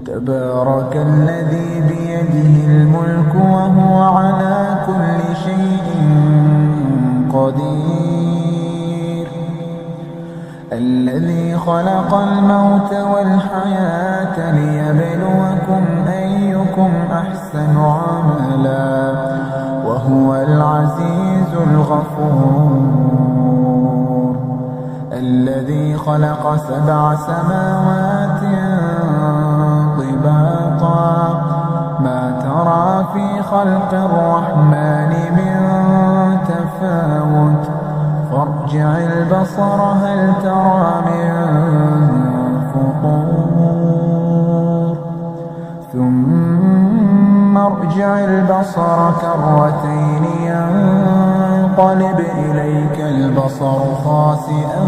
تبارك الذي بيده الملك وهو على كل شيء قدير الذي خلق الموت والحياة ليبلوكم أيكم أحسن عملا وهو العزيز الغفور الذي خلق 7 سماوات طباقا ما ترى في خلق الرحمن من تفاوت فارجع البصر هل ترى من فطور ثم ارجع البصر كرتين ينقلب إليك البصر خاسئا